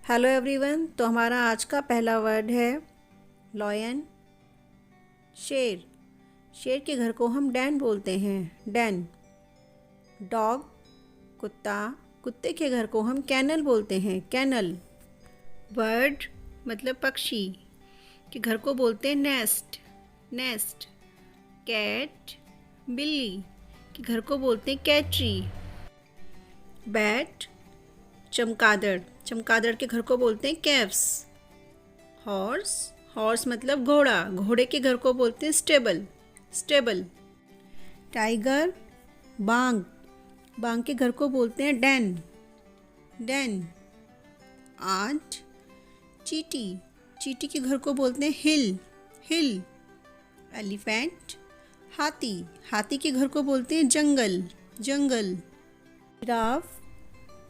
Hello everyone. तो हमारा आज का पहला वर्ड है लॉयन। शेर। शेर के घर को हम डैन बोलते हैं, डैन। डॉग, कुत्ता। कुत्ते के घर को हम कैनल बोलते हैं, कैनल। बर्ड मतलब पक्षी के घर को बोलते हैं नेस्ट, नेस्ट। कैट, बिल्ली के घर को बोलते हैं कैट्री। बैट, चमगादड़, चमगादड़ के घर को बोलते हैं कैव्स। हॉर्स, हॉर्स मतलब घोड़ा, घोड़े के घर को बोलते हैं स्टेबल, स्टेबल। टाइगर, बांग, बांग के घर को बोलते हैं डेन, डेन। आंट, चींटी, चींटी के घर को बोलते हैं हिल, हिल। एलिफेंट, हाथी, हाथी के घर को बोलते हैं जंगल, जंगल। जिराफ,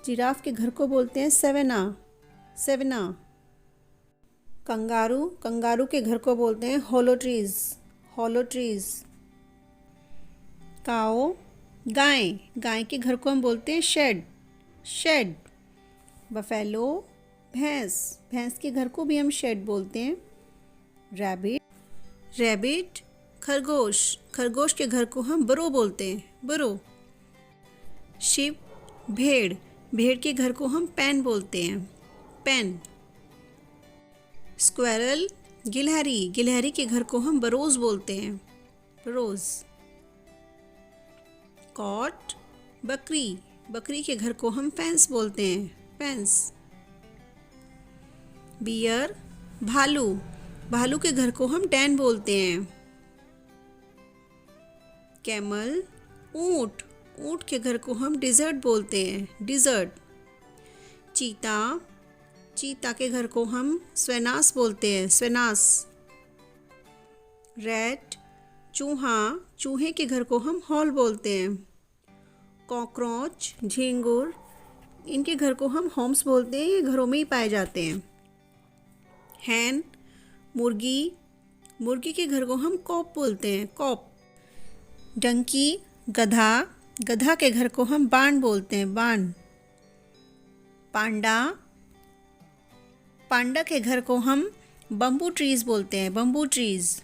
जिराफ के घर को बोलते हैं सेवेना, सेवेना। कंगारू, कंगारू के घर को बोलते हैं होलो ट्रीज, होलो ट्रीज। काओ, गाय, गाय के घर को हम बोलते हैं शेड, शेड। बफेलो, भैंस, भैंस के घर को भी हम शेड बोलते हैं। Rabbit, rabbit. खरगोश, खरगोश के घर को हम बरो बोलते हैं, बरो। शिप, भेड़, भेड़ के घर को हम पैन बोलते हैं, पैन। स्क्वेरल, गिलहरी, गिलहरी के घर को हम बरोज बोलते हैं, बरोज। कॉट, बकरी, बकरी के घर को हम फेंस बोलते हैं, फेंस। बियर, भालू, भालू के घर को हम डैन बोलते हैं। कैमल, ऊंट, ऊंट के घर को हम डिज़र्ट बोलते हैं, डिज़र्ट। चीता, चीता के घर को हम स्वेनास बोलते हैं, स्वेनास। रैट, चूहा, चूहे के घर को हम हॉल बोलते हैं। कॉकरोच, झींगुर, इनके घर को हम होम्स बोलते हैं, ये घरों में ही पाए जाते हैं। हैन, मुर्गी, मुर्गी के घर को हम कॉक बोलते हैं, कॉक। डंकी, गधा, गधा के घर को हम बाण बोलते हैं, बाण। पांडा, पांडा के घर को हम बम्बू ट्रीज बोलते हैं, बम्बू ट्रीज।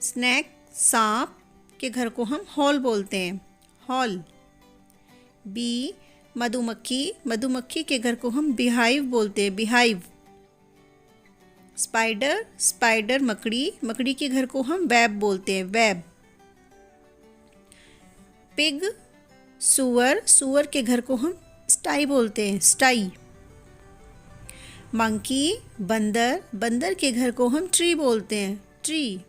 स्नेक, सांप के घर को हम हॉल बोलते हैं, हॉल। बी, मधुमक्खी, मधुमक्खी के घर को हम बिहाइव बोलते हैं, बिहाइव। स्पाइडर, स्पाइडर मकड़ी, मकड़ी के घर को हम वेब बोलते हैं, वेब। पिग, सुअर, सुअर के घर को हम स्टाई बोलते हैं, स्टाई। मंकी, बंदर, बंदर के घर को हम ट्री बोलते हैं, ट्री।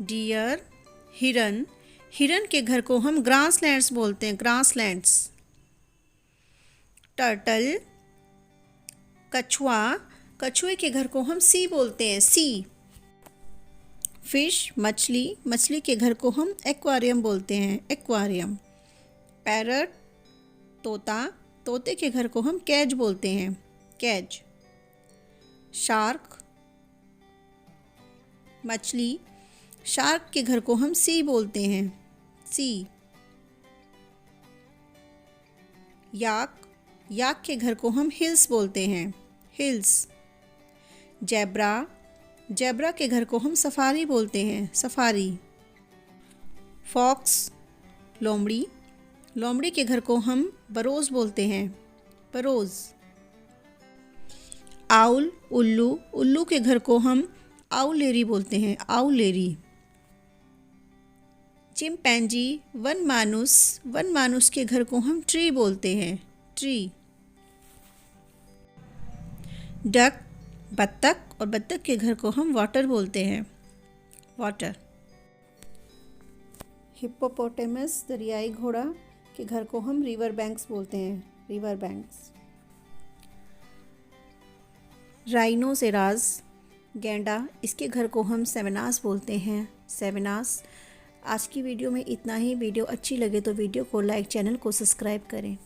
डियर, हिरन, हिरन के घर को हम ग्रासलैंड्स बोलते हैं, ग्रासलैंड्स। टर्टल, कछुआ, कछुए के घर को हम सी बोलते हैं, सी। फिश, मछली, मछली के घर को हम एक्वेरियम बोलते हैं, एक्वेरियम। पैरट, तोता, तोते के घर को हम कैज बोलते हैं, कैज। शार्क, मछली, शार्क के घर को हम सी बोलते हैं, सी। याक, याक के घर को हम हिल्स बोलते हैं, हिल्स। जेब्रा, जेब्रा के घर को हम सफारी बोलते हैं, सफारी। फॉक्स, लोमड़ी, लोमड़ी के घर को हम बरोज बोलते हैं, बरोज। आउल, उल्लू, उल्लू के घर को हम आउलेरी बोलते हैं, आउलेरी। चिंपैंजी, वन मानुस, वन मानुस के घर को हम ट्री बोलते हैं, ट्री। डक, बत्तख, और बत्तख के घर को हम वाटर बोलते हैं, वाटर। हिप्पोपोटेमस, दरियाई घोड़ा के घर को हम रिवर बैंक्स बोलते हैं, रिवर बैंक्स। राइनोसेरास, गैंडा, इसके घर को हम सेवेनास बोलते हैं, सेवेनास। आज की वीडियो में इतना ही। वीडियो अच्छी लगे तो वीडियो को लाइक, चैनल को सब्सक्राइब करें।